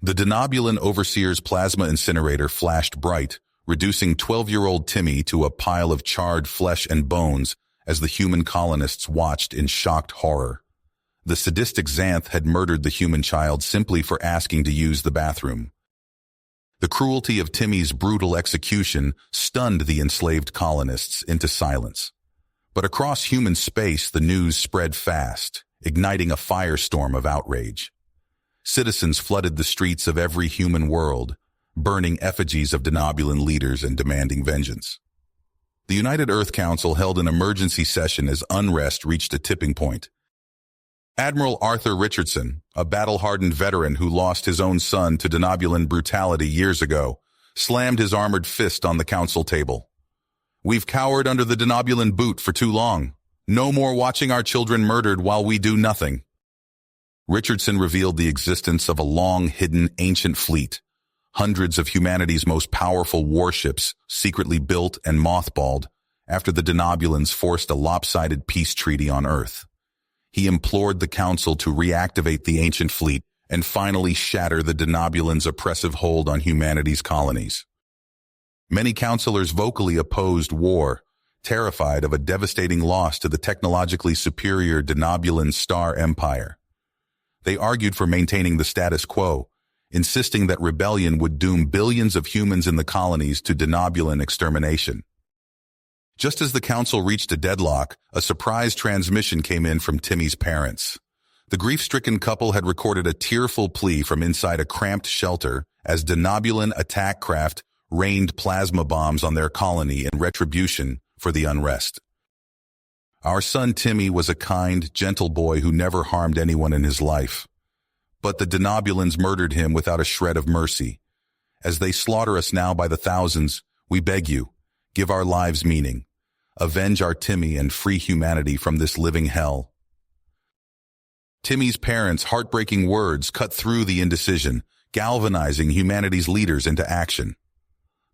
The Denobulan Overseer's plasma incinerator flashed bright, reducing 12-year-old Timmy to a pile of charred flesh and bones as the human colonists watched in shocked horror. The sadistic Xanth had murdered the human child simply for asking to use the bathroom. The cruelty of Timmy's brutal execution stunned the enslaved colonists into silence. But across human space, the news spread fast, igniting a firestorm of outrage. Citizens flooded the streets of every human world, burning effigies of Denobulan leaders and demanding vengeance. The United Earth Council held an emergency session as unrest reached a tipping point. Admiral Arthur Richardson, a battle-hardened veteran who lost his own son to Denobulan brutality years ago, slammed his armored fist on the council table. "We've cowered under the Denobulan boot for too long. No more watching our children murdered while we do nothing." Richardson revealed the existence of a long-hidden ancient fleet, hundreds of humanity's most powerful warships secretly built and mothballed after the Denobulans forced a lopsided peace treaty on Earth. He implored the Council to reactivate the ancient fleet and finally shatter the Denobulans' oppressive hold on humanity's colonies. Many councilors vocally opposed war, terrified of a devastating loss to the technologically superior Denobulan Star Empire. They argued for maintaining the status quo, insisting that rebellion would doom billions of humans in the colonies to Denobulan extermination. Just as the council reached a deadlock, a surprise transmission came in from Timmy's parents. The grief-stricken couple had recorded a tearful plea from inside a cramped shelter as Denobulan attack craft rained plasma bombs on their colony in retribution for the unrest. "Our son Timmy was a kind, gentle boy who never harmed anyone in his life. But the Denobulans murdered him without a shred of mercy. As they slaughter us now by the thousands, we beg you, give our lives meaning. Avenge our Timmy and free humanity from this living hell." Timmy's parents' heartbreaking words cut through the indecision, galvanizing humanity's leaders into action.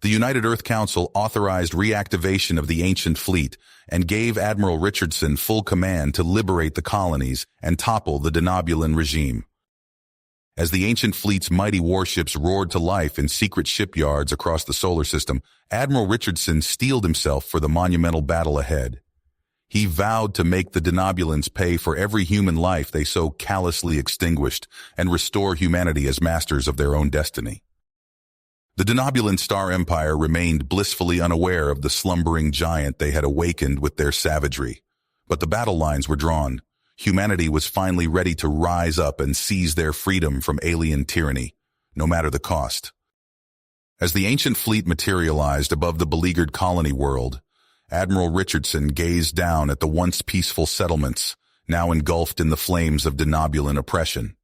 The United Earth Council authorized reactivation of the ancient fleet and gave Admiral Richardson full command to liberate the colonies and topple the Denobulan regime. As the ancient fleet's mighty warships roared to life in secret shipyards across the solar system, Admiral Richardson steeled himself for the monumental battle ahead. He vowed to make the Denobulans pay for every human life they so callously extinguished and restore humanity as masters of their own destiny. The Denobulan Star Empire remained blissfully unaware of the slumbering giant they had awakened with their savagery. But the battle lines were drawn. Humanity was finally ready to rise up and seize their freedom from alien tyranny, no matter the cost. As the ancient fleet materialized above the beleaguered colony world, Admiral Richardson gazed down at the once peaceful settlements, now engulfed in the flames of Denobulan oppression.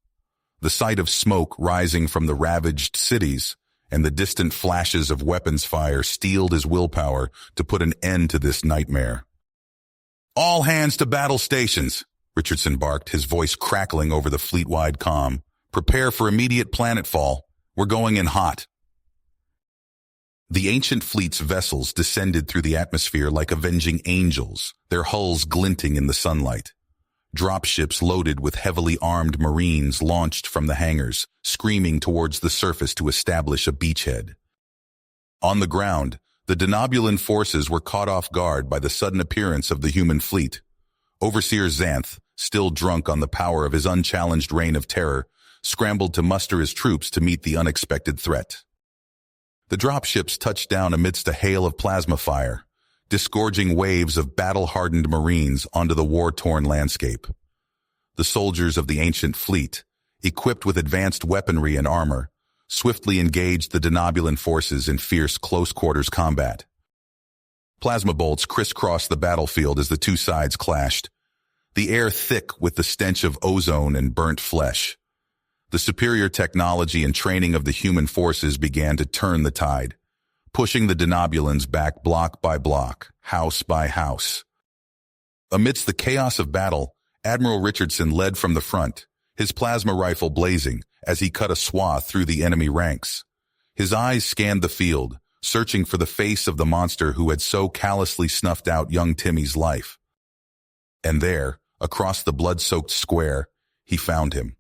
The sight of smoke rising from the ravaged cities and the distant flashes of weapons fire steeled his willpower to put an end to this nightmare. "All hands to battle stations," Richardson barked, his voice crackling over the fleet-wide comm. "Prepare for immediate planetfall. We're going in hot." The ancient fleet's vessels descended through the atmosphere like avenging angels, their hulls glinting in the sunlight. Dropships loaded with heavily armed Marines launched from the hangars, screaming towards the surface to establish a beachhead. On the ground, the Denobulan forces were caught off guard by the sudden appearance of the human fleet. Overseer Xanth, still drunk on the power of his unchallenged reign of terror, scrambled to muster his troops to meet the unexpected threat. The dropships touched down amidst a hail of plasma fire, disgorging waves of battle-hardened Marines onto the war-torn landscape. The soldiers of the ancient fleet, equipped with advanced weaponry and armor, swiftly engaged the Denobulan forces in fierce close-quarters combat. Plasma bolts crisscrossed the battlefield as the two sides clashed, the air thick with the stench of ozone and burnt flesh. The superior technology and training of the human forces began to turn the tide, pushing the Denobulans back block by block, house by house. Amidst the chaos of battle, Admiral Richardson led from the front, his plasma rifle blazing as he cut a swath through the enemy ranks. His eyes scanned the field, searching for the face of the monster who had so callously snuffed out young Timmy's life. And there, across the blood-soaked square, he found him.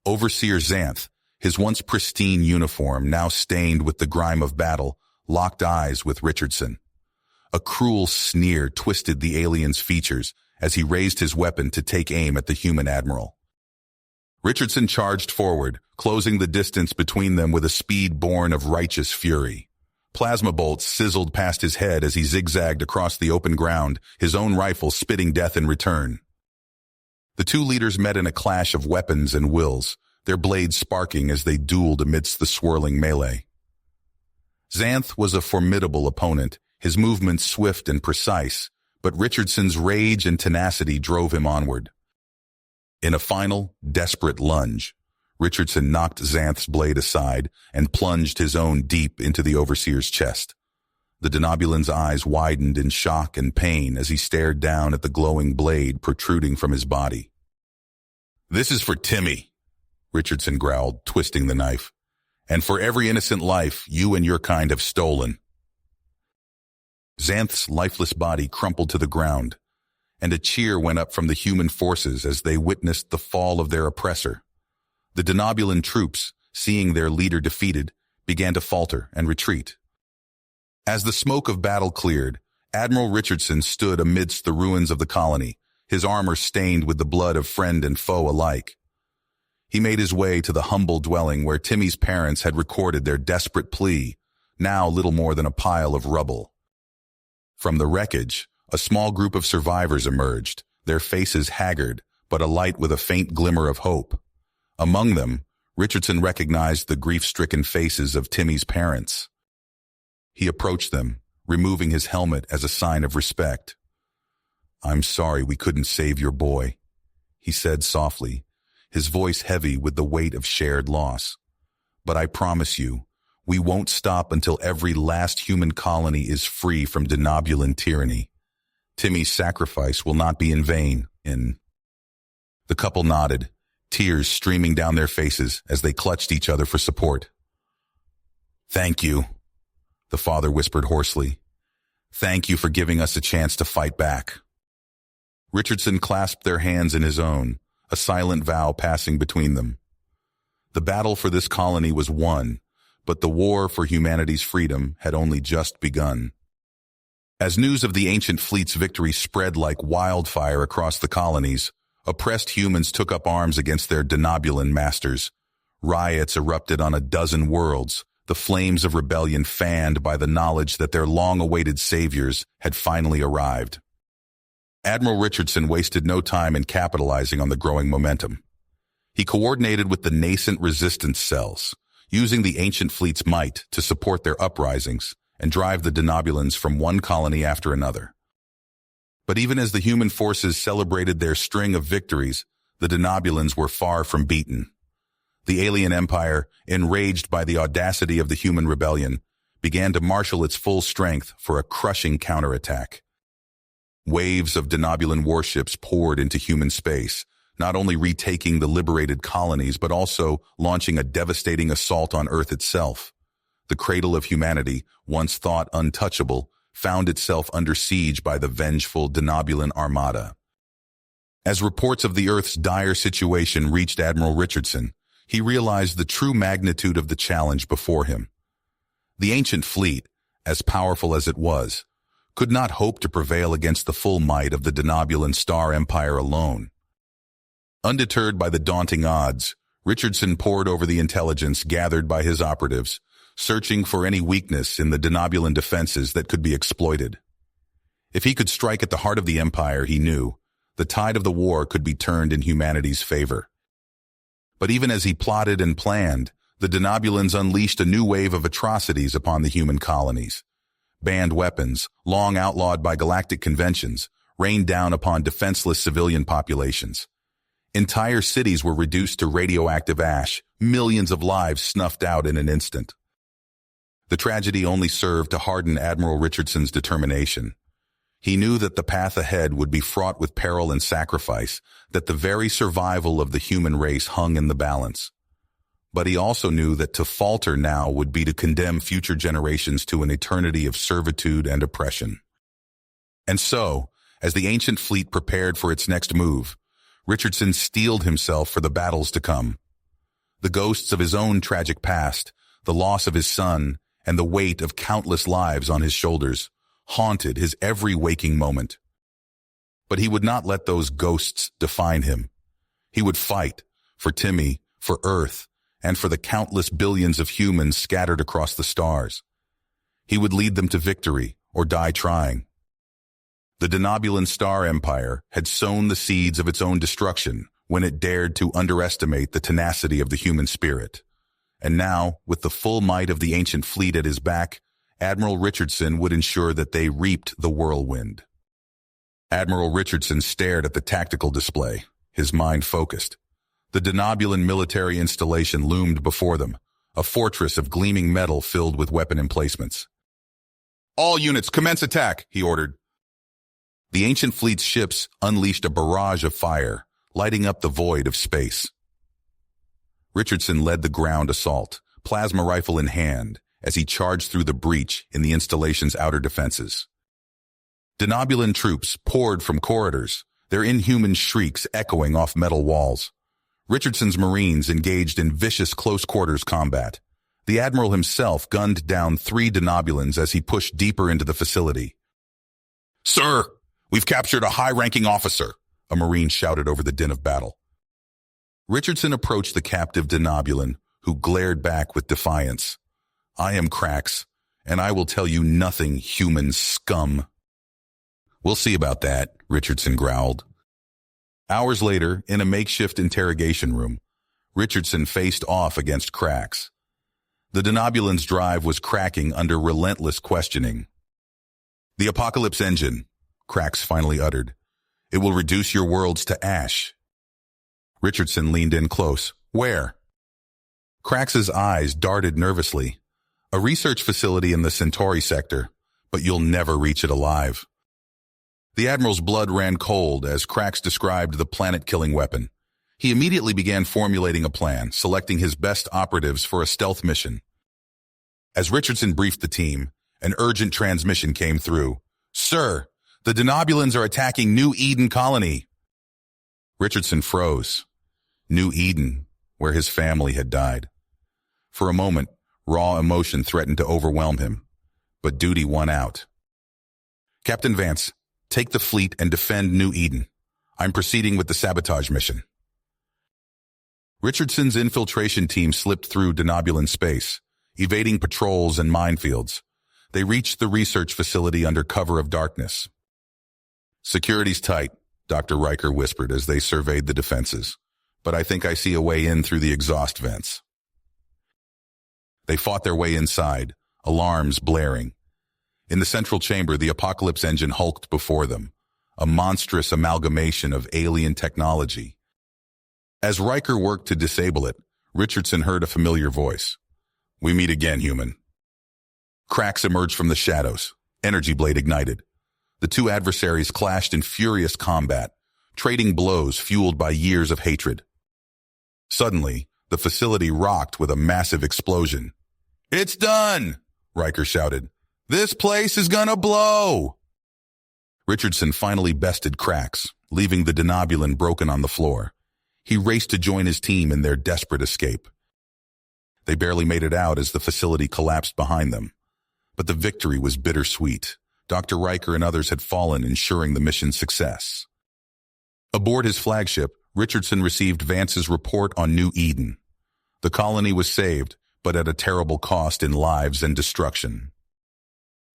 Overseer Xanth, His once pristine uniform, now stained with the grime of battle, locked eyes with Richardson. A cruel sneer twisted the alien's features as he raised his weapon to take aim at the human admiral. Richardson charged forward, closing the distance between them with a speed born of righteous fury. Plasma bolts sizzled past his head as he zigzagged across the open ground, his own rifle spitting death in return. The two leaders met in a clash of weapons and wills, their blades sparking as they dueled amidst the swirling melee. Xanth was a formidable opponent, his movements swift and precise, but Richardson's rage and tenacity drove him onward. In a final, desperate lunge, Richardson knocked Xanth's blade aside and plunged his own deep into the overseer's chest. The Denobulan's eyes widened in shock and pain as he stared down at the glowing blade protruding from his body. "This is for Timmy," Richardson growled, twisting the knife, "and for every innocent life you and your kind have stolen." Xanth's lifeless body crumpled to the ground, and a cheer went up from the human forces as they witnessed the fall of their oppressor. The Denobulan troops, seeing their leader defeated, began to falter and retreat. As the smoke of battle cleared, Admiral Richardson stood amidst the ruins of the colony, his armor stained with the blood of friend and foe alike. He made his way to the humble dwelling where Timmy's parents had recorded their desperate plea, now little more than a pile of rubble. From the wreckage, a small group of survivors emerged, their faces haggard, but alight with a faint glimmer of hope. Among them, Richardson recognized the grief-stricken faces of Timmy's parents. He approached them, removing his helmet as a sign of respect. "I'm sorry we couldn't save your boy," he said softly, his voice heavy with the weight of shared loss. "But I promise you, we won't stop until every last human colony is free from Denobulan tyranny. Timmy's sacrifice will not be in vain." The couple nodded, tears streaming down their faces as they clutched each other for support. "Thank you," the father whispered hoarsely. "Thank you for giving us a chance to fight back." Richardson clasped their hands in his own, a silent vow passing between them. The battle for this colony was won, but the war for humanity's freedom had only just begun. As news of the ancient fleet's victory spread like wildfire across the colonies, oppressed humans took up arms against their Denobulan masters. Riots erupted on a dozen worlds, the flames of rebellion fanned by the knowledge that their long-awaited saviors had finally arrived. Admiral Richardson wasted no time in capitalizing on the growing momentum. He coordinated with the nascent resistance cells, using the ancient fleet's might to support their uprisings and drive the Denobulans from one colony after another. But even as the human forces celebrated their string of victories, the Denobulans were far from beaten. The alien empire, enraged by the audacity of the human rebellion, began to marshal its full strength for a crushing counterattack. Waves of Denobulan warships poured into human space, not only retaking the liberated colonies but also launching a devastating assault on Earth itself. The cradle of humanity, once thought untouchable, found itself under siege by the vengeful Denobulan armada. As reports of the Earth's dire situation reached Admiral Richardson, he realized the true magnitude of the challenge before him. The ancient fleet, as powerful as it was, could not hope to prevail against the full might of the Denobulan Star Empire alone. Undeterred by the daunting odds, Richardson pored over the intelligence gathered by his operatives, searching for any weakness in the Denobulan defenses that could be exploited. If he could strike at the heart of the empire, he knew, the tide of the war could be turned in humanity's favor. But even as he plotted and planned, the Denobulans unleashed a new wave of atrocities upon the human colonies. Banned weapons, long outlawed by galactic conventions, rained down upon defenseless civilian populations. Entire cities were reduced to radioactive ash, millions of lives snuffed out in an instant. The tragedy only served to harden Admiral Richardson's determination. He knew that the path ahead would be fraught with peril and sacrifice, that the very survival of the human race hung in the balance. But he also knew that to falter now would be to condemn future generations to an eternity of servitude and oppression. And so, as the ancient fleet prepared for its next move, Richardson steeled himself for the battles to come. The ghosts of his own tragic past, the loss of his son, and the weight of countless lives on his shoulders haunted his every waking moment. But he would not let those ghosts define him. He would fight for Timmy, for Earth, and for the countless billions of humans scattered across the stars. He would lead them to victory or die trying. The Denobulan Star Empire had sown the seeds of its own destruction when it dared to underestimate the tenacity of the human spirit. And now, with the full might of the ancient fleet at his back, Admiral Richardson would ensure that they reaped the whirlwind. Admiral Richardson stared at the tactical display, his mind focused. The Denobulan military installation loomed before them, a fortress of gleaming metal filled with weapon emplacements. "All units, commence attack," he ordered. The ancient fleet's ships unleashed a barrage of fire, lighting up the void of space. Richardson led the ground assault, plasma rifle in hand, as he charged through the breach in the installation's outer defenses. Denobulan troops poured from corridors, their inhuman shrieks echoing off metal walls. Richardson's Marines engaged in vicious close-quarters combat. The Admiral himself gunned down 3 Denobulans as he pushed deeper into the facility. "Sir, we've captured a high-ranking officer," a Marine shouted over the din of battle. Richardson approached the captive Denobulan, who glared back with defiance. "I am Krax, and I will tell you nothing, human scum." "We'll see about that," Richardson growled. Hours later, in a makeshift interrogation room, Richardson faced off against Krax. The Denobulan's drive was cracking under relentless questioning. "The Apocalypse Engine," Krax finally uttered. "It will reduce your worlds to ash." Richardson leaned in close. "Where?" Krax's eyes darted nervously. "A research facility in the Centauri sector, but you'll never reach it alive." The Admiral's blood ran cold as Krax described the planet-killing weapon. He immediately began formulating a plan, selecting his best operatives for a stealth mission. As Richardson briefed the team, an urgent transmission came through. "Sir, the Denobulans are attacking New Eden Colony." Richardson froze. New Eden, where his family had died. For a moment, raw emotion threatened to overwhelm him, but duty won out. "Captain Vance, take the fleet and defend New Eden. I'm proceeding with the sabotage mission." Richardson's infiltration team slipped through Denobulan space, evading patrols and minefields. They reached the research facility under cover of darkness. "Security's tight," Dr. Riker whispered as they surveyed the defenses. "But I think I see a way in through the exhaust vents." They fought their way inside, alarms blaring. In the central chamber, the Apocalypse Engine hulked before them, a monstrous amalgamation of alien technology. As Riker worked to disable it, Richardson heard a familiar voice. "We meet again, human." Krax emerged from the shadows, energy blade ignited. The two adversaries clashed in furious combat, trading blows fueled by years of hatred. Suddenly, the facility rocked with a massive explosion. "It's done!" Riker shouted. "This place is gonna blow!" Richardson finally bested Krax, leaving the Denobulan broken on the floor. He raced to join his team in their desperate escape. They barely made it out as the facility collapsed behind them. But the victory was bittersweet. Dr. Riker and others had fallen, ensuring the mission's success. Aboard his flagship, Richardson received Vance's report on New Eden. The colony was saved, but at a terrible cost in lives and destruction.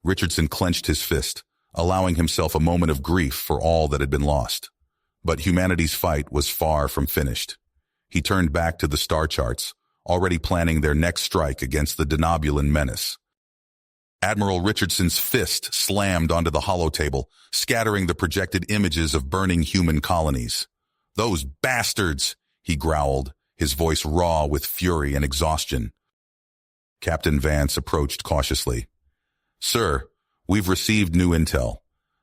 Richardson clenched his fist, allowing himself a moment of grief for all that had been lost. But humanity's fight was far from finished. He turned back to the star charts, already planning their next strike against the Denobulan menace. Admiral Richardson's fist slammed onto the holotable, scattering the projected images of burning human colonies. "Those bastards!" he growled, his voice raw with fury and exhaustion. Captain Vance approached cautiously. "Sir, we've received new intel.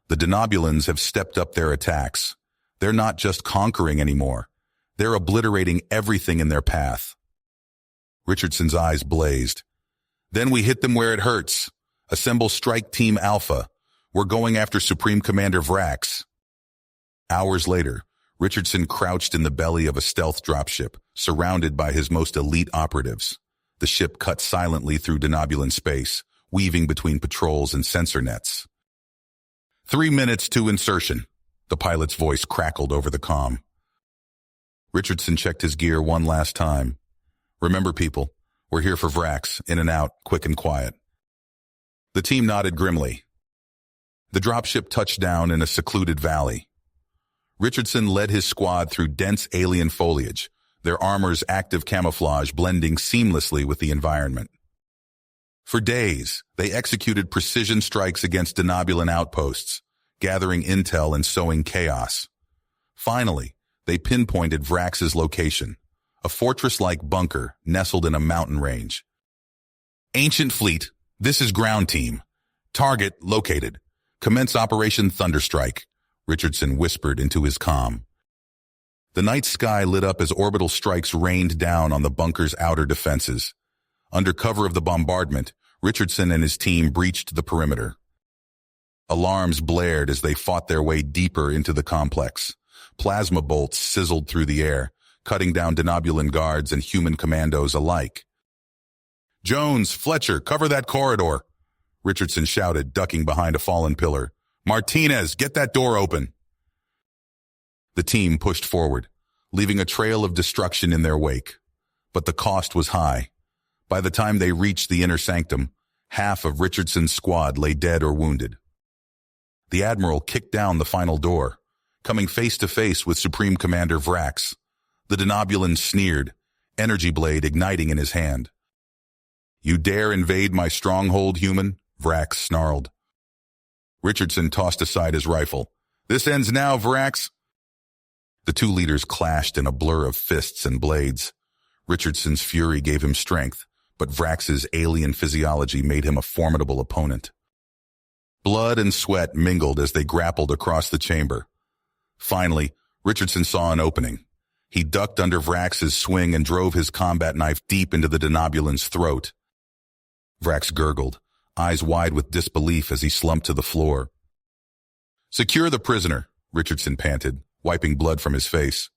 The Denobulans have stepped up their attacks. They're not just conquering anymore. They're obliterating everything in their path." Richardson's eyes blazed. "Then we hit them where it hurts. Assemble Strike Team Alpha. We're going after Supreme Commander Vrax." Hours later, Richardson crouched in the belly of a stealth dropship, surrounded by his most elite operatives. The ship cut silently through denobulan space, weaving between patrols and sensor nets. 3 minutes to insertion, the pilot's voice crackled over the comm. Richardson checked his gear one last time. Remember, people, we're here for Vrax, in and out, quick and quiet. The team nodded grimly. The dropship touched down in a secluded valley. Richardson led his squad through dense alien foliage, their armor's active camouflage blending seamlessly with the environment. For days, they executed precision strikes against denobulan outposts, gathering intel and sowing chaos. Finally, they pinpointed Vrax's location, a fortress-like bunker nestled in a mountain range. Ancient Fleet, this is ground team. Target located. Commence Operation Thunderstrike, Richardson whispered into his comm. The night sky lit up as orbital strikes rained down on the bunker's outer defenses. Under cover of the bombardment, Richardson and his team breached the perimeter. Alarms blared as they fought their way deeper into the complex. Plasma bolts sizzled through the air, cutting down denobulan guards and human commandos alike. Jones, Fletcher, cover that corridor, Richardson shouted, ducking behind a fallen pillar. Martinez, get that door open. The team pushed forward, leaving a trail of destruction in their wake. But the cost was high. By the time they reached the inner sanctum, half of Richardson's squad lay dead or wounded. The Admiral kicked down the final door, coming face to face with Supreme Commander Vrax. The denobulan sneered, energy blade igniting in his hand. You dare invade my stronghold, human? Vrax snarled. Richardson tossed aside his rifle. This ends now, Vrax. The two leaders clashed in a blur of fists and blades. Richardson's fury gave him strength, but Vrax's alien physiology made him a formidable opponent. Blood and sweat mingled as they grappled across the chamber. Finally, Richardson saw an opening. He ducked under Vrax's swing and drove his combat knife deep into the denobulan's throat. Vrax gurgled, eyes wide with disbelief as he slumped to the floor. Secure the prisoner, Richardson panted, wiping blood from his face.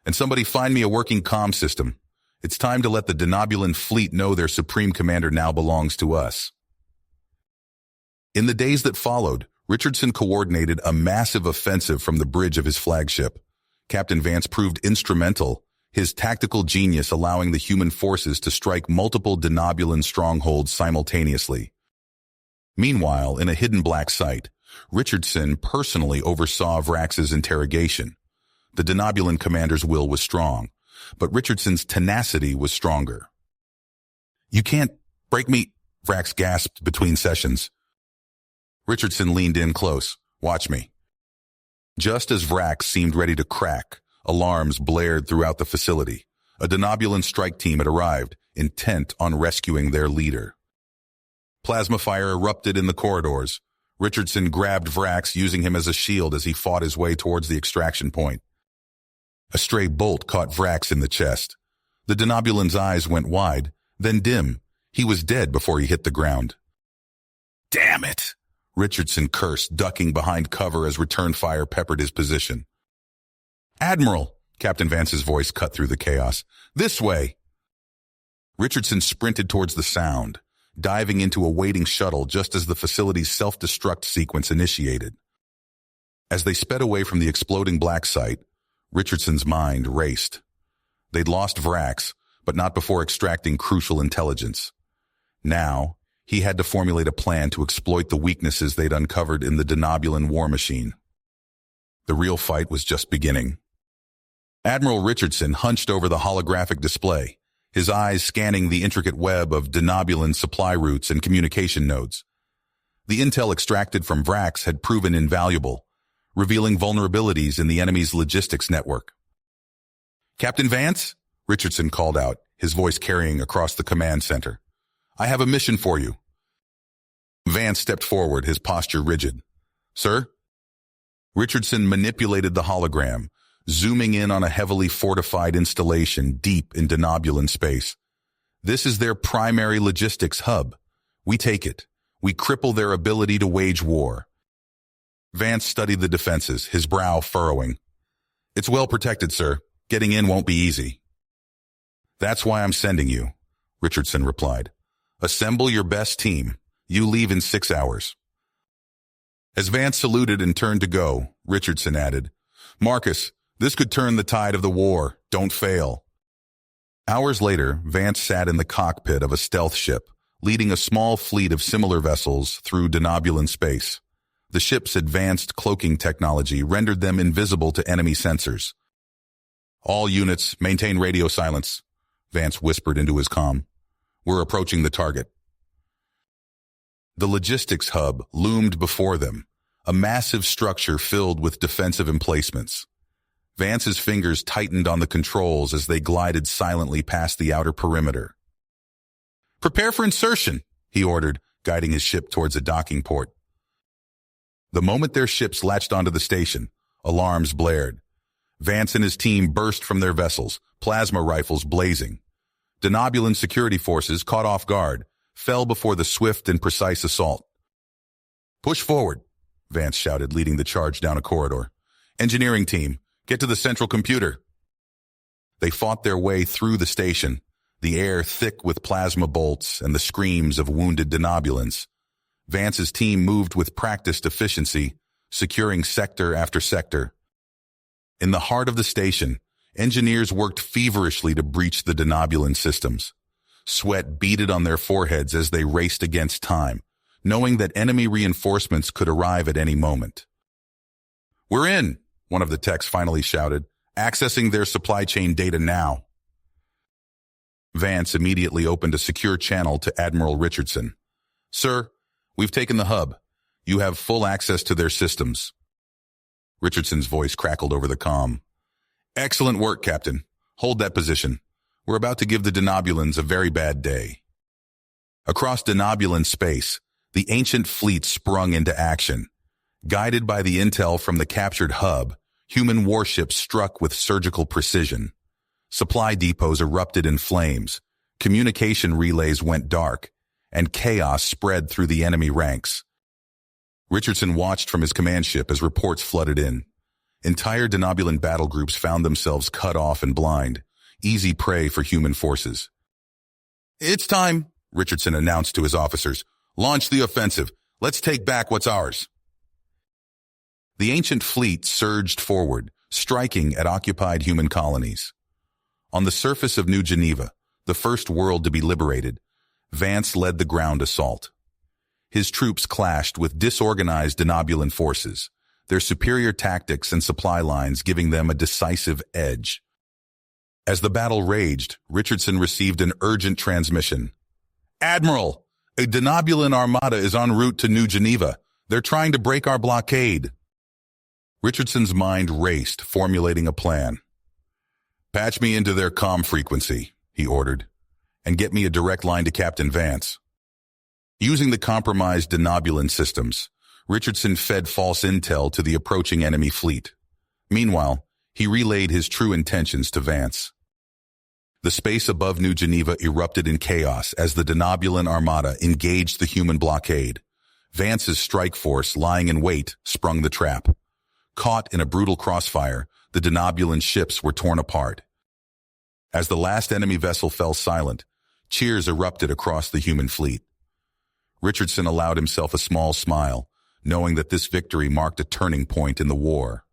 And somebody find me a working comm system. It's time to let the denobulan fleet know their supreme commander now belongs to us. In the days that followed, Richardson coordinated a massive offensive from the bridge of his flagship. Captain Vance proved instrumental, his tactical genius allowing the human forces to strike multiple denobulan strongholds simultaneously. Meanwhile, in a hidden black site, Richardson personally oversaw Vrax's interrogation. The denobulan commander's will was strong, but Richardson's tenacity was stronger. You can't break me, Vrax gasped between sessions. Richardson leaned in close. Watch me. Just as Vrax seemed ready to crack, alarms blared throughout the facility. A denobulan strike team had arrived, intent on rescuing their leader. Plasma fire erupted in the corridors. Richardson grabbed Vrax, using him as a shield as he fought his way towards the extraction point. A stray bolt caught Vrax in the chest. The denobulan's eyes went wide, then dim. He was dead before he hit the ground. Damn it! Richardson cursed, ducking behind cover as return fire peppered his position. Admiral! Captain Vance's voice cut through the chaos. This way! Richardson sprinted towards the sound, diving into a waiting shuttle just as the facility's self-destruct sequence initiated. As they sped away from the exploding black site, Richardson's mind raced. They'd lost Vrax, but not before extracting crucial intelligence. Now, he had to formulate a plan to exploit the weaknesses they'd uncovered in the denobulan war machine. The real fight was just beginning. Admiral Richardson hunched over the holographic display, his eyes scanning the intricate web of denobulan supply routes and communication nodes. The intel extracted from Vrax had proven invaluable, revealing vulnerabilities in the enemy's logistics network. Captain Vance? Richardson called out, his voice carrying across the command center. I have a mission for you. Vance stepped forward, his posture rigid. Sir? Richardson manipulated the hologram, zooming in on a heavily fortified installation deep in denobulan space. This is their primary logistics hub. We take it. We cripple their ability to wage war. Vance studied the defenses, his brow furrowing. It's well protected, sir. Getting in won't be easy. That's why I'm sending you, Richardson replied. Assemble your best team. You leave in 6 hours. As Vance saluted and turned to go, Richardson added, Marcus, this could turn the tide of the war. Don't fail. Hours later, Vance sat in the cockpit of a stealth ship, leading a small fleet of similar vessels through denobulan space. The ship's advanced cloaking technology rendered them invisible to enemy sensors. All units, maintain radio silence, Vance whispered into his comm. We're approaching the target. The logistics hub loomed before them, a massive structure filled with defensive emplacements. Vance's fingers tightened on the controls as they glided silently past the outer perimeter. Prepare for insertion, he ordered, guiding his ship towards a docking port. The moment their ships latched onto the station, alarms blared. Vance and his team burst from their vessels, plasma rifles blazing. Denobulan security forces, caught off guard, fell before the swift and precise assault. Push forward, Vance shouted, leading the charge down a corridor. Engineering team, get to the central computer. They fought their way through the station, the air thick with plasma bolts and the screams of wounded denobulans. Vance's team moved with practiced efficiency, securing sector after sector. In the heart of the station, engineers worked feverishly to breach the denobulan systems. Sweat beaded on their foreheads as they raced against time, knowing that enemy reinforcements could arrive at any moment. We're in, one of the techs finally shouted, accessing their supply chain data now. Vance immediately opened a secure channel to Admiral Richardson. Sir, we've taken the hub. You have full access to their systems. Richardson's voice crackled over the comm. Excellent work, Captain. Hold that position. We're about to give the denobulans a very bad day. Across denobulan space, the ancient fleet sprung into action. Guided by the intel from the captured hub, human warships struck with surgical precision. Supply depots erupted in flames, communication relays went dark, and chaos spread through the enemy ranks. Richardson watched from his command ship as reports flooded in. Entire denobulan battle groups found themselves cut off and blind, easy prey for human forces. It's time, Richardson announced to his officers. Launch the offensive. Let's take back what's ours. The ancient fleet surged forward, striking at occupied human colonies. On the surface of New Geneva, the first world to be liberated, Vance led the ground assault. His troops clashed with disorganized denobulan forces, their superior tactics and supply lines giving them a decisive edge. As the battle raged, Richardson received an urgent transmission. Admiral, a denobulan armada is en route to New Geneva. They're trying to break our blockade. Richardson's mind raced, formulating a plan. Patch me into their comm frequency, he ordered, and get me a direct line to Captain Vance. Using the compromised denobulan systems, Richardson fed false intel to the approaching enemy fleet. Meanwhile, he relayed his true intentions to Vance. The space above New Geneva erupted in chaos as the denobulan armada engaged the human blockade. Vance's strike force, lying in wait, sprung the trap. Caught in a brutal crossfire, the denobulan ships were torn apart. As the last enemy vessel fell silent, cheers erupted across the human fleet. Richardson allowed himself a small smile, knowing that this victory marked a turning point in the war.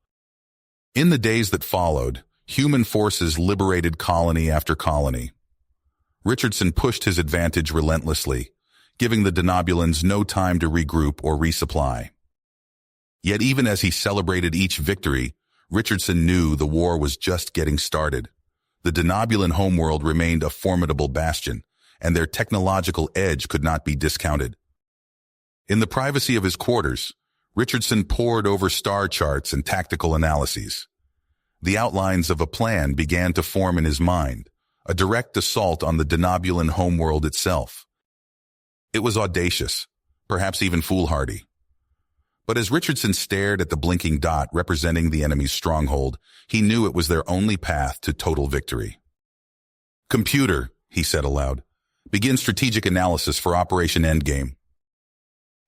In the days that followed, human forces liberated colony after colony. Richardson pushed his advantage relentlessly, giving the denobulans no time to regroup or resupply. Yet even as he celebrated each victory, Richardson knew the war was just getting started. The denobulan homeworld remained a formidable bastion, and their technological edge could not be discounted. In the privacy of his quarters, Richardson pored over star charts and tactical analyses. The outlines of a plan began to form in his mind, a direct assault on the denobulan homeworld itself. It was audacious, perhaps even foolhardy. But as Richardson stared at the blinking dot representing the enemy's stronghold, he knew it was their only path to total victory. Computer, he said aloud, begin strategic analysis for Operation Endgame.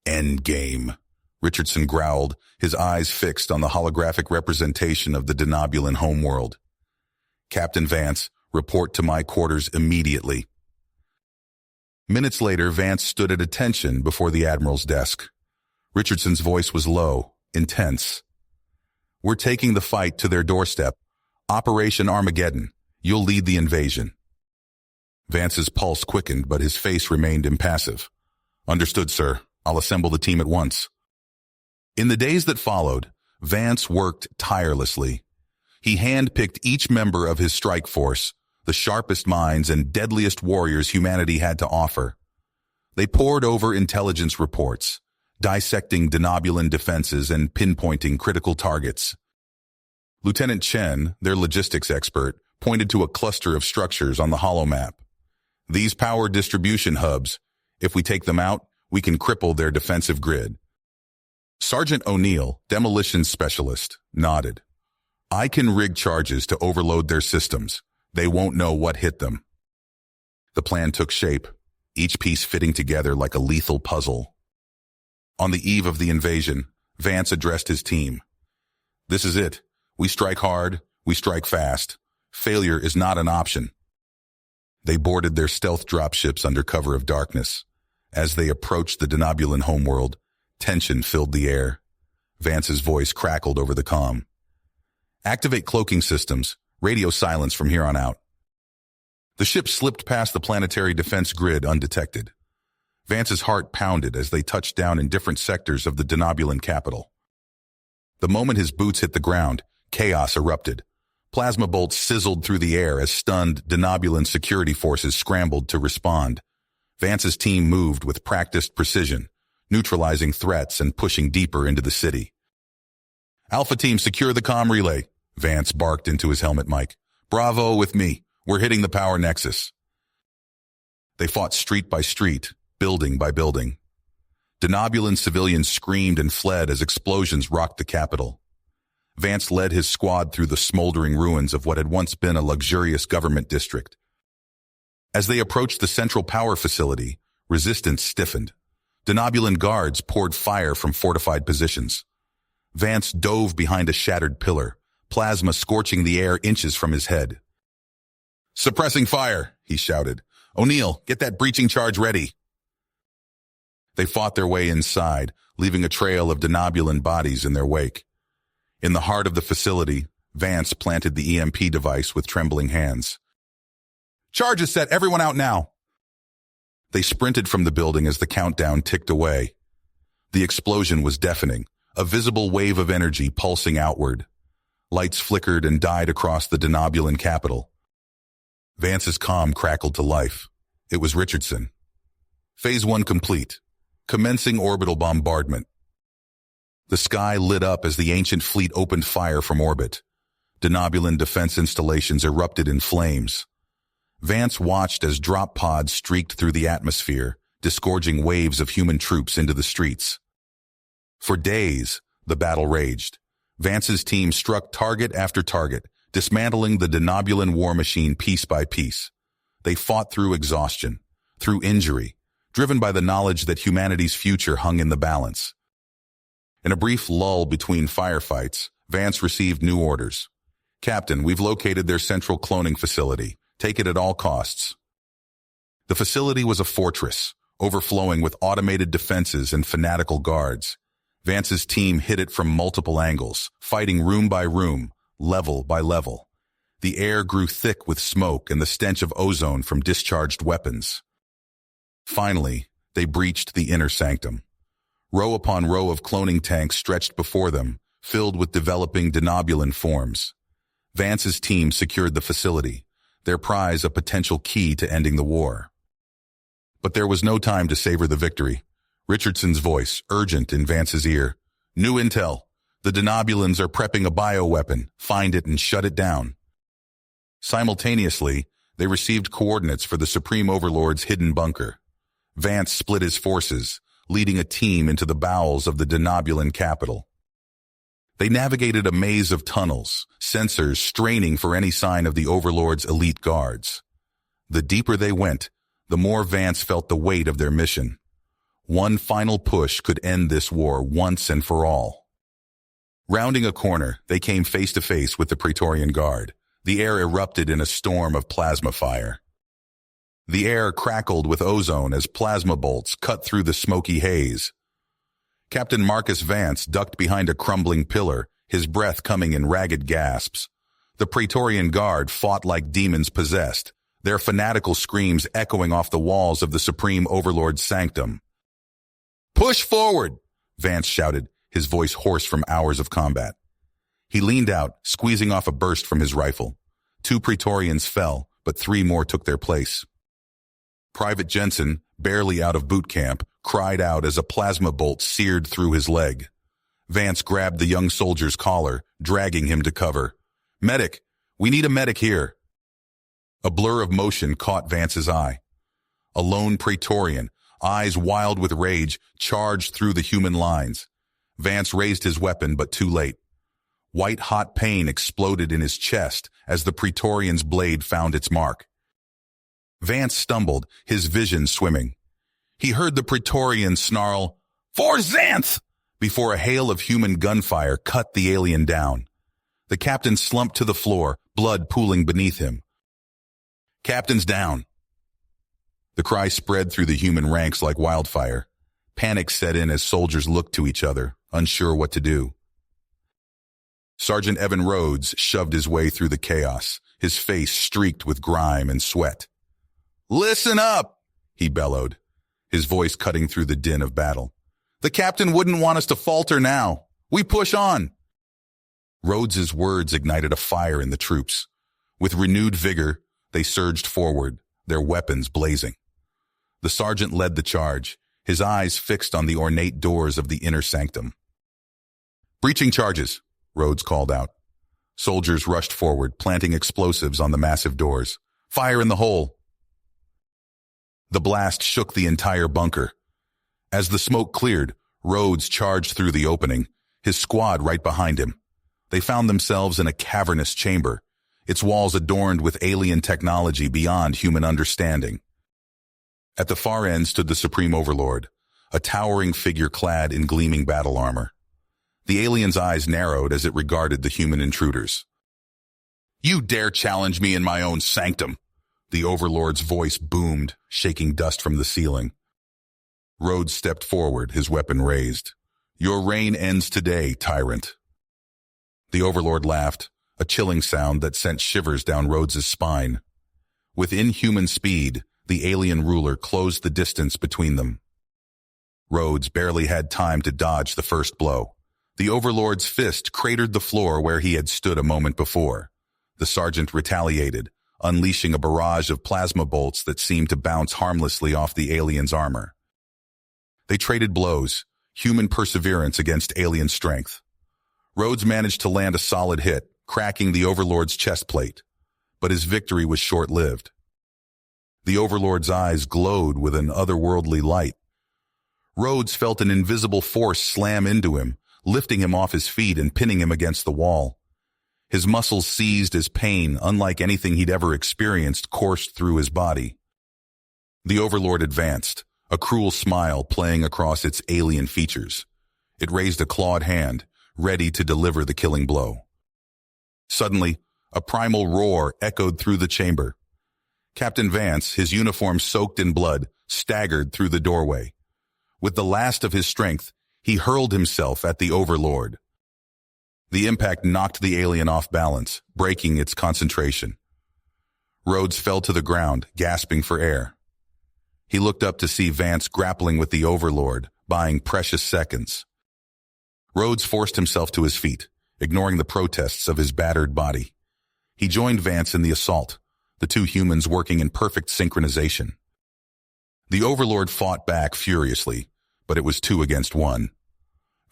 Endgame, Richardson growled, his eyes fixed on the holographic representation of the Denobulan homeworld. "Captain Vance, report to my quarters immediately." Minutes later, Vance stood at attention before the Admiral's desk. Richardson's voice was low, intense. "We're taking the fight to their doorstep. Operation Armageddon. You'll lead the invasion." Vance's pulse quickened, but his face remained impassive. "Understood, sir. I'll assemble the team at once." In the days that followed, Vance worked tirelessly. He handpicked each member of his strike force, the sharpest minds and deadliest warriors humanity had to offer. They pored over intelligence reports, dissecting Denobulan defenses and pinpointing critical targets. Lieutenant Chen, their logistics expert, pointed to a cluster of structures on the holomap. "These power distribution hubs, if we take them out, we can cripple their defensive grid." Sergeant O'Neill, demolition specialist, nodded. "I can rig charges to overload their systems. They won't know what hit them." The plan took shape, each piece fitting together like a lethal puzzle. On the eve of the invasion, Vance addressed his team. "This is it. We strike hard, we strike fast. Failure is not an option." They boarded their stealth dropships under cover of darkness. As they approached the Denobulan homeworld, tension filled the air. Vance's voice crackled over the comm. "Activate cloaking systems. Radio silence from here on out." The ship slipped past the planetary defense grid undetected. Vance's heart pounded as they touched down in different sectors of the Denobulan capital. The moment his boots hit the ground, chaos erupted. Plasma bolts sizzled through the air as stunned Denobulan security forces scrambled to respond. Vance's team moved with practiced precision, neutralizing threats and pushing deeper into the city. "Alpha Team, secure the comm relay," Vance barked into his helmet mic. "Bravo with me. We're hitting the power nexus." They fought street by street, building by building. Denobulan civilians screamed and fled as explosions rocked the capital. Vance led his squad through the smoldering ruins of what had once been a luxurious government district. As they approached the central power facility, resistance stiffened. Denobulan guards poured fire from fortified positions. Vance dove behind a shattered pillar, plasma scorching the air inches from his head. "Suppressing fire," he shouted. "O'Neill, get that breaching charge ready." They fought their way inside, leaving a trail of Denobulan bodies in their wake. In the heart of the facility, Vance planted the EMP device with trembling hands. "Charge is set, everyone out now." They sprinted from the building as the countdown ticked away. The explosion was deafening, a visible wave of energy pulsing outward. Lights flickered and died across the Denobulan capital. Vance's comm crackled to life. It was Richardson. "Phase 1 complete. Commencing orbital bombardment." The sky lit up as the ancient fleet opened fire from orbit. Denobulan defense installations erupted in flames. Vance watched as drop pods streaked through the atmosphere, disgorging waves of human troops into the streets. For days, the battle raged. Vance's team struck target after target, dismantling the Denobulan war machine piece by piece. They fought through exhaustion, through injury, driven by the knowledge that humanity's future hung in the balance. In a brief lull between firefights, Vance received new orders. "Captain, we've located their central cloning facility. Take it at all costs." The facility was a fortress, overflowing with automated defenses and fanatical guards. Vance's team hit it from multiple angles, fighting room by room, level by level. The air grew thick with smoke and the stench of ozone from discharged weapons. Finally, they breached the inner sanctum. Row upon row of cloning tanks stretched before them, filled with developing Denobulan forms. Vance's team secured the facility, their prize a potential key to ending the war. But there was no time to savor the victory. Richardson's voice, urgent in Vance's ear. "New intel. The Denobulans are prepping a bioweapon. Find it and shut it down." Simultaneously, they received coordinates for the Supreme Overlord's hidden bunker. Vance split his forces, leading a team into the bowels of the Denobulan capital. They navigated a maze of tunnels, sensors straining for any sign of the Overlord's elite guards. The deeper they went, the more Vance felt the weight of their mission. One final push could end this war once and for all. Rounding a corner, they came face to face with the Praetorian Guard. The air erupted in a storm of plasma fire. The air crackled with ozone as plasma bolts cut through the smoky haze. Captain Marcus Vance ducked behind a crumbling pillar, his breath coming in ragged gasps. The Praetorian Guard fought like demons possessed, their fanatical screams echoing off the walls of the Supreme Overlord's sanctum. "Push forward!" Vance shouted, his voice hoarse from hours of combat. He leaned out, squeezing off a burst from his rifle. 2 Praetorians fell, but 3 more took their place. Private Jensen, barely out of boot camp, cried out as a plasma bolt seared through his leg. Vance grabbed the young soldier's collar, dragging him to cover. "Medic! We need a medic here!" A blur of motion caught Vance's eye. A lone Praetorian, eyes wild with rage, charged through the human lines. Vance raised his weapon, but too late. White-hot pain exploded in his chest as the Praetorian's blade found its mark. Vance stumbled, his vision swimming. He heard the Praetorian snarl, "For Xanth!" before a hail of human gunfire cut the alien down. The captain slumped to the floor, blood pooling beneath him. "Captain's down." The cry spread through the human ranks like wildfire. Panic set in as soldiers looked to each other, unsure what to do. Sergeant Evan Rhodes shoved his way through the chaos, his face streaked with grime and sweat. "Listen up!" he bellowed, his voice cutting through the din of battle. "The captain wouldn't want us to falter now. We push on." Rhodes's words ignited a fire in the troops. With renewed vigor, they surged forward, their weapons blazing. The sergeant led the charge, his eyes fixed on the ornate doors of the inner sanctum. "Breaching charges," Rhodes called out. Soldiers rushed forward, planting explosives on the massive doors. "Fire in the hole!" The blast shook the entire bunker. As the smoke cleared, Rhodes charged through the opening, his squad right behind him. They found themselves in a cavernous chamber, its walls adorned with alien technology beyond human understanding. At the far end stood the Supreme Overlord, a towering figure clad in gleaming battle armor. The alien's eyes narrowed as it regarded the human intruders. "You dare challenge me in my own sanctum!" The Overlord's voice boomed, shaking dust from the ceiling. Rhodes stepped forward, his weapon raised. "Your reign ends today, tyrant." The Overlord laughed, a chilling sound that sent shivers down Rhodes's spine. With inhuman speed, the alien ruler closed the distance between them. Rhodes barely had time to dodge the first blow. The Overlord's fist cratered the floor where he had stood a moment before. The sergeant retaliated, unleashing a barrage of plasma bolts that seemed to bounce harmlessly off the alien's armor. They traded blows, human perseverance against alien strength. Rhodes managed to land a solid hit, cracking the Overlord's chest plate, but his victory was short-lived. The Overlord's eyes glowed with an otherworldly light. Rhodes felt an invisible force slam into him, lifting him off his feet and pinning him against the wall. His muscles seized as pain, unlike anything he'd ever experienced, coursed through his body. The Overlord advanced, a cruel smile playing across its alien features. It raised a clawed hand, ready to deliver the killing blow. Suddenly, a primal roar echoed through the chamber. Captain Vance, his uniform soaked in blood, staggered through the doorway. With the last of his strength, he hurled himself at the Overlord. The impact knocked the alien off balance, breaking its concentration. Rhodes fell to the ground, gasping for air. He looked up to see Vance grappling with the Overlord, buying precious seconds. Rhodes forced himself to his feet, ignoring the protests of his battered body. He joined Vance in the assault, the two humans working in perfect synchronization. The Overlord fought back furiously, but it was 2 against 1.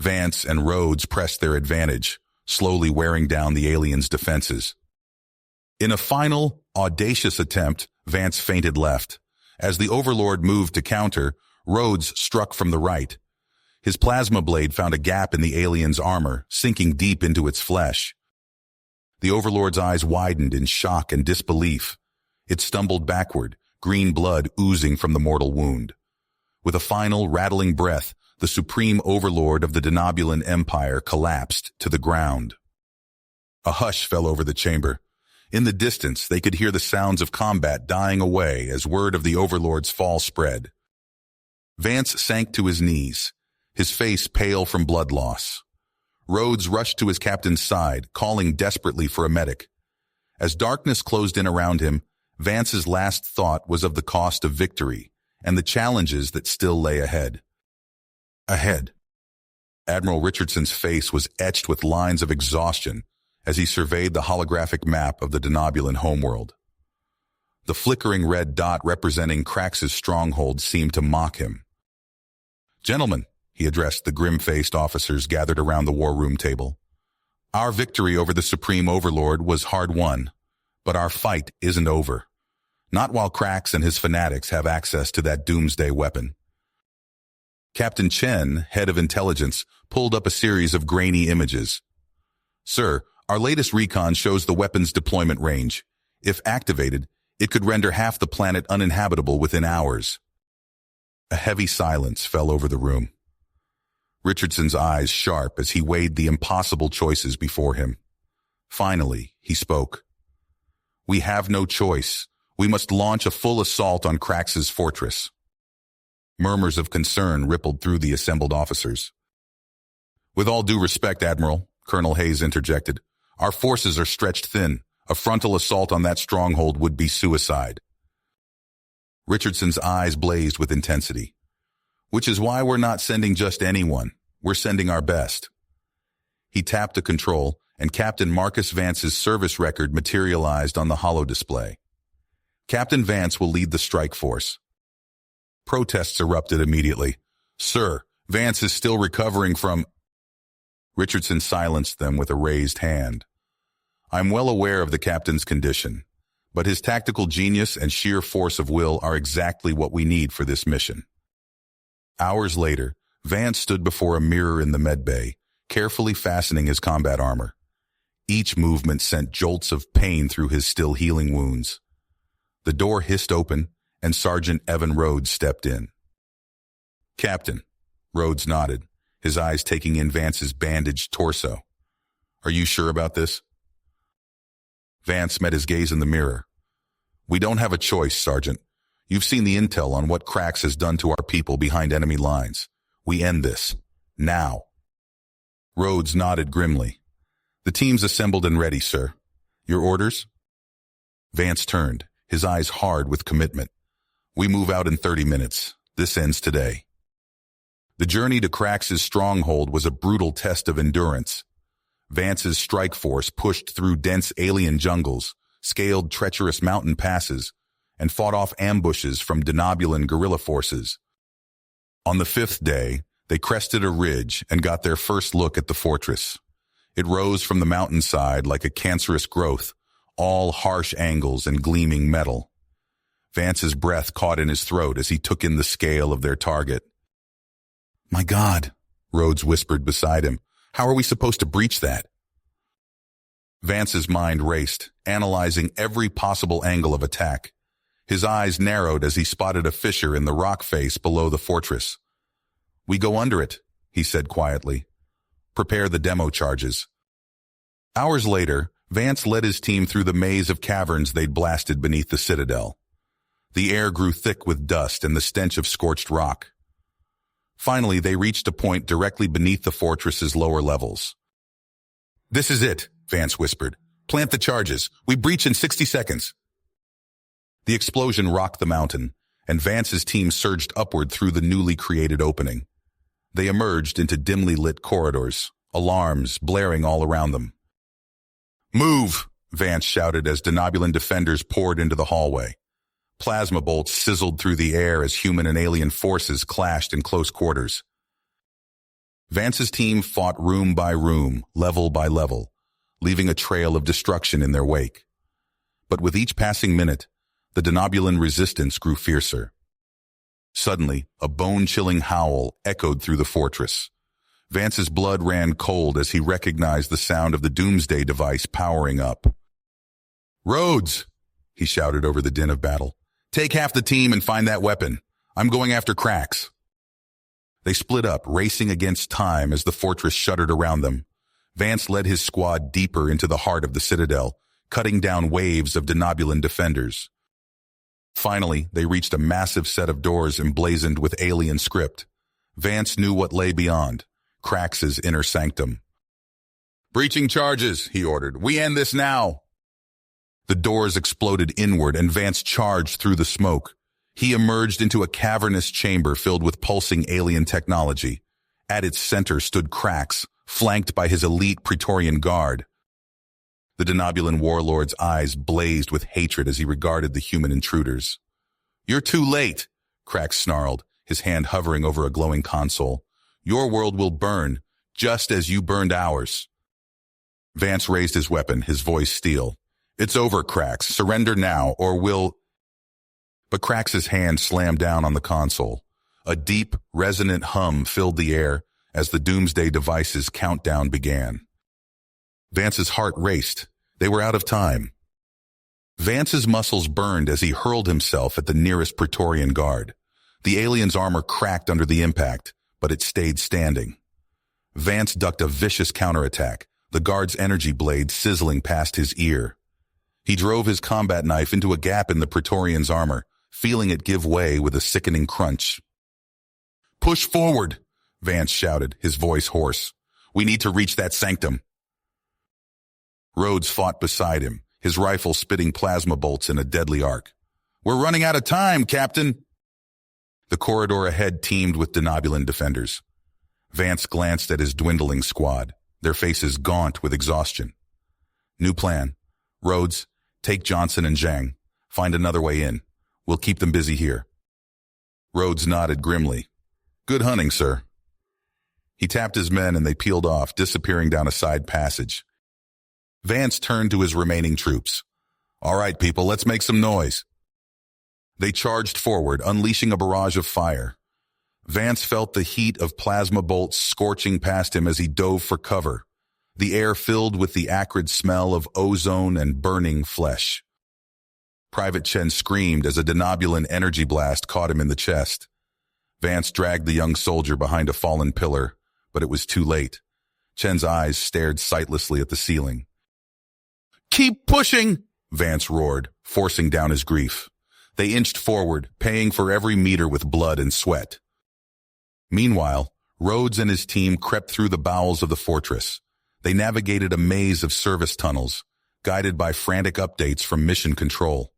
Vance and Rhodes pressed their advantage, slowly wearing down the alien's defenses. In a final, audacious attempt, Vance feinted left. As the Overlord moved to counter, Rhodes struck from the right. His plasma blade found a gap in the alien's armor, sinking deep into its flesh. The Overlord's eyes widened in shock and disbelief. It stumbled backward, green blood oozing from the mortal wound. With a final, rattling breath, the supreme overlord of the Denobulan Empire collapsed to the ground. A hush fell over the chamber. In the distance, they could hear the sounds of combat dying away as word of the overlord's fall spread. Vance sank to his knees, his face pale from blood loss. Rhodes rushed to his captain's side, calling desperately for a medic. As darkness closed in around him, Vance's last thought was of the cost of victory and the challenges that still lay ahead. Admiral Richardson's face was etched with lines of exhaustion as he surveyed the holographic map of the Denobulan homeworld. The flickering red dot representing Krax's stronghold seemed to mock him. "Gentlemen," he addressed the grim-faced officers gathered around the war room table. "Our victory over the Supreme Overlord was hard won, but our fight isn't over. Not while Krax and his fanatics have access to that doomsday weapon." Captain Chen, head of intelligence, pulled up a series of grainy images. "Sir, our latest recon shows the weapon's deployment range. If activated, it could render half the planet uninhabitable within hours." A heavy silence fell over the room. Richardson's eyes sharp as he weighed the impossible choices before him. Finally, he spoke. "We have no choice. We must launch a full assault on Krax's fortress." Murmurs of concern rippled through the assembled officers. "With all due respect, Admiral," Colonel Hayes interjected, "our forces are stretched thin. A frontal assault on that stronghold would be suicide." Richardson's eyes blazed with intensity. "Which is why we're not sending just anyone. We're sending our best." He tapped a control, and Captain Marcus Vance's service record materialized on the holo display. "Captain Vance will lead the strike force." Protests erupted immediately. "Sir, Vance is still recovering from—" Richardson silenced them with a raised hand. "I'm well aware of the captain's condition, but his tactical genius and sheer force of will are exactly what we need for this mission." Hours later, Vance stood before a mirror in the medbay, carefully fastening his combat armor. Each movement sent jolts of pain through his still healing wounds. The door hissed open, and Sergeant Evan Rhodes stepped in. "Captain," Rhodes nodded, his eyes taking in Vance's bandaged torso. "Are you sure about this?" Vance met his gaze in the mirror. "We don't have a choice, Sergeant. You've seen the intel on what Krax has done to our people behind enemy lines. We end this. Now." Rhodes nodded grimly. "The team's assembled and ready, sir. Your orders?" Vance turned, his eyes hard with commitment. "We move out in 30 minutes. This ends today." The journey to Krax's stronghold was a brutal test of endurance. Vance's strike force pushed through dense alien jungles, scaled treacherous mountain passes, and fought off ambushes from Denobulan guerrilla forces. On the 5th day, they crested a ridge and got their first look at the fortress. It rose from the mountainside like a cancerous growth, all harsh angles and gleaming metal. Vance's breath caught in his throat as he took in the scale of their target. "My God," Rhodes whispered beside him. "How are we supposed to breach that?" Vance's mind raced, analyzing every possible angle of attack. His eyes narrowed as he spotted a fissure in the rock face below the fortress. "We go under it," he said quietly. "Prepare the demo charges." Hours later, Vance led his team through the maze of caverns they'd blasted beneath the citadel. The air grew thick with dust and the stench of scorched rock. Finally, they reached a point directly beneath the fortress's lower levels. "This is it," Vance whispered. "Plant the charges. We breach in 60 seconds." The explosion rocked the mountain, and Vance's team surged upward through the newly created opening. They emerged into dimly lit corridors, alarms blaring all around them. "Move!" Vance shouted as Denobulan defenders poured into the hallway. Plasma bolts sizzled through the air as human and alien forces clashed in close quarters. Vance's team fought room by room, level by level, leaving a trail of destruction in their wake. But with each passing minute, the Denobulan resistance grew fiercer. Suddenly, a bone-chilling howl echoed through the fortress. Vance's blood ran cold as he recognized the sound of the doomsday device powering up. "Rhodes!" he shouted over the din of battle. "Take half the team and find that weapon. I'm going after Krax." They split up, racing against time as the fortress shuddered around them. Vance led his squad deeper into the heart of the citadel, cutting down waves of Denobulan defenders. Finally, they reached a massive set of doors emblazoned with alien script. Vance knew what lay beyond, Krax's inner sanctum. "Breaching charges," he ordered. "We end this now." The doors exploded inward and Vance charged through the smoke. He emerged into a cavernous chamber filled with pulsing alien technology. At its center stood Krax, flanked by his elite Praetorian guard. The Denobulan warlord's eyes blazed with hatred as he regarded the human intruders. "You're too late," Krax snarled, his hand hovering over a glowing console. "Your world will burn, just as you burned ours." Vance raised his weapon, his voice steel. "It's over, Krax. Surrender now, or we'll—" But Krax's hand slammed down on the console. A deep, resonant hum filled the air as the Doomsday device's countdown began. Vance's heart raced. They were out of time. Vance's muscles burned as he hurled himself at the nearest Praetorian guard. The alien's armor cracked under the impact, but it stayed standing. Vance ducked a vicious counterattack, the guard's energy blade sizzling past his ear. He drove his combat knife into a gap in the Praetorian's armor, feeling it give way with a sickening crunch. "Push forward," Vance shouted, his voice hoarse. "We need to reach that sanctum." Rhodes fought beside him, his rifle spitting plasma bolts in a deadly arc. "We're running out of time, Captain!" The corridor ahead teemed with Denobulan defenders. Vance glanced at his dwindling squad, their faces gaunt with exhaustion. "New plan. Rhodes, take Johnson and Zhang. Find another way in. We'll keep them busy here." Rhodes nodded grimly. "Good hunting, sir." He tapped his men and they peeled off, disappearing down a side passage. Vance turned to his remaining troops. "All right, people, let's make some noise." They charged forward, unleashing a barrage of fire. Vance felt the heat of plasma bolts scorching past him as he dove for cover, the air filled with the acrid smell of ozone and burning flesh. Private Chen screamed as a Denobulan energy blast caught him in the chest. Vance dragged the young soldier behind a fallen pillar, but it was too late. Chen's eyes stared sightlessly at the ceiling. "Keep pushing!" Vance roared, forcing down his grief. They inched forward, paying for every meter with blood and sweat. Meanwhile, Rhodes and his team crept through the bowels of the fortress. They navigated a maze of service tunnels, guided by frantic updates from mission control.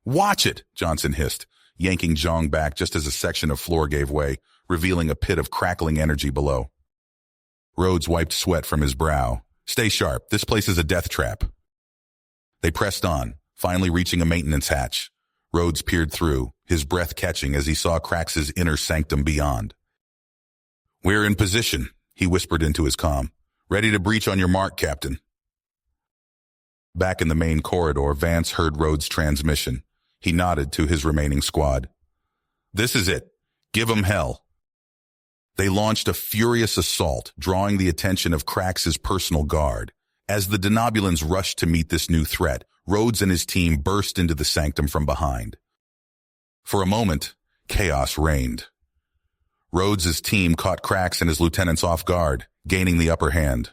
"Watch it!" Johnson hissed, yanking Zhang back just as a section of floor gave way, revealing a pit of crackling energy below. Rhodes wiped sweat from his brow. "Stay sharp. This place is a death trap." They pressed on, finally reaching a maintenance hatch. Rhodes peered through, his breath catching as he saw Krax's inner sanctum beyond. "We're in position," he whispered into his comm. "Ready to breach on your mark, Captain." Back in the main corridor, Vance heard Rhodes' transmission. He nodded to his remaining squad. "This is it. Give 'em hell." They launched a furious assault, drawing the attention of Krax's personal guard. As the Denobulans rushed to meet this new threat, Rhodes and his team burst into the sanctum from behind. For a moment, chaos reigned. Rhodes' team caught Krax and his lieutenants off guard, gaining the upper hand.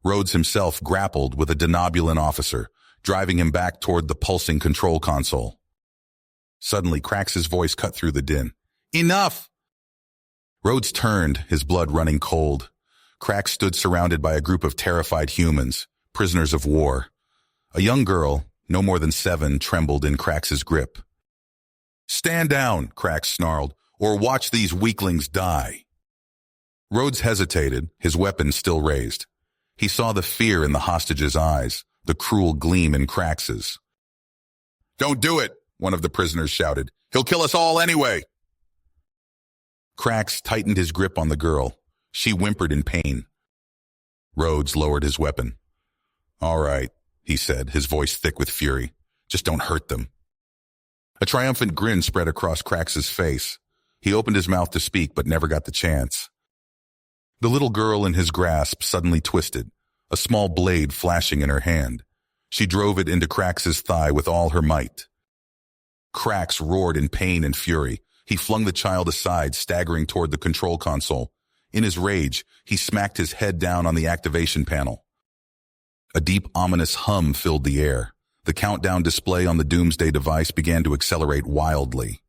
Rhodes himself grappled with a Denobulan officer, driving him back toward the pulsing control console. Suddenly, Krax's voice cut through the din. "Enough!" Rhodes turned, his blood running cold. Krax stood surrounded by a group of terrified humans, prisoners of war. A young girl, no more than 7, trembled in Krax's grip. "Stand down," Krax snarled, "or watch these weaklings die." Rhodes hesitated, his weapon still raised. He saw the fear in the hostage's eyes, the cruel gleam in Krax's. "Don't do it," one of the prisoners shouted. "He'll kill us all anyway." Krax tightened his grip on the girl. She whimpered in pain. Rhodes lowered his weapon. "All right," he said, his voice thick with fury. "Just don't hurt them." A triumphant grin spread across Krax's face. He opened his mouth to speak, but never got the chance. The little girl in his grasp suddenly twisted, a small blade flashing in her hand. She drove it into Krax's thigh with all her might. Krax roared in pain and fury, He flung the child aside, staggering toward the control console. In his rage, he smacked his head down on the activation panel. A deep, ominous hum filled the air. The countdown display on the Doomsday device began to accelerate wildly.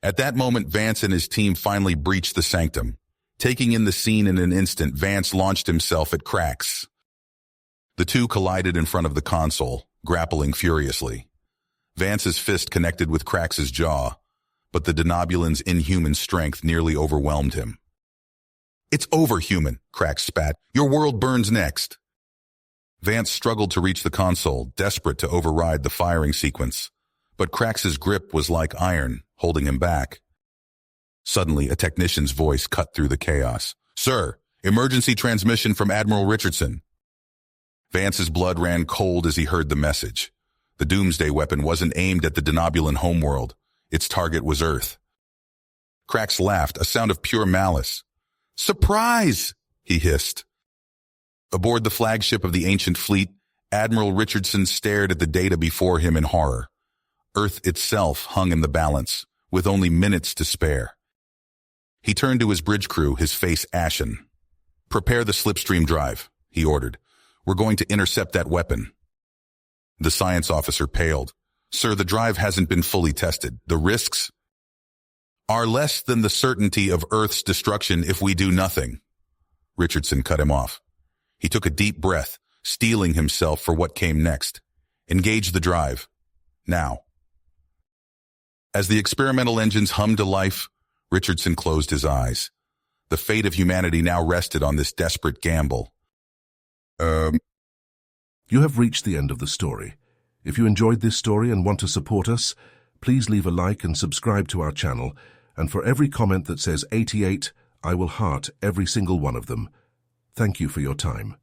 At that moment, Vance and his team finally breached the sanctum. Taking in the scene in an instant, Vance launched himself at Krax. The two collided in front of the console, grappling furiously. Vance's fist connected with Krax's jaw, but the Denobulan's inhuman strength nearly overwhelmed him. "It's over, human," Krax spat. "Your world burns next." Vance struggled to reach the console, desperate to override the firing sequence. But Krax's grip was like iron, holding him back. Suddenly, a technician's voice cut through the chaos. "Sir, emergency transmission from Admiral Richardson." Vance's blood ran cold as he heard the message. The Doomsday weapon wasn't aimed at the Denobulan homeworld. Its target was Earth. Krax laughed, a sound of pure malice. "Surprise!" he hissed. Aboard the flagship of the ancient fleet, Admiral Richardson stared at the data before him in horror. Earth itself hung in the balance, with only minutes to spare. He turned to his bridge crew, his face ashen. "Prepare the slipstream drive," he ordered. "We're going to intercept that weapon." The science officer paled. "Sir, the drive hasn't been fully tested. The risks are less than the certainty of Earth's destruction if we do nothing." Richardson cut him off. He took a deep breath, steeling himself for what came next. "Engage the drive. Now." As the experimental engines hummed to life, Richardson closed his eyes. The fate of humanity now rested on this desperate gamble. You have reached the end of the story. If you enjoyed this story and want to support us, please leave a like and subscribe to our channel. And for every comment that says 88, I will heart every single one of them. Thank you for your time.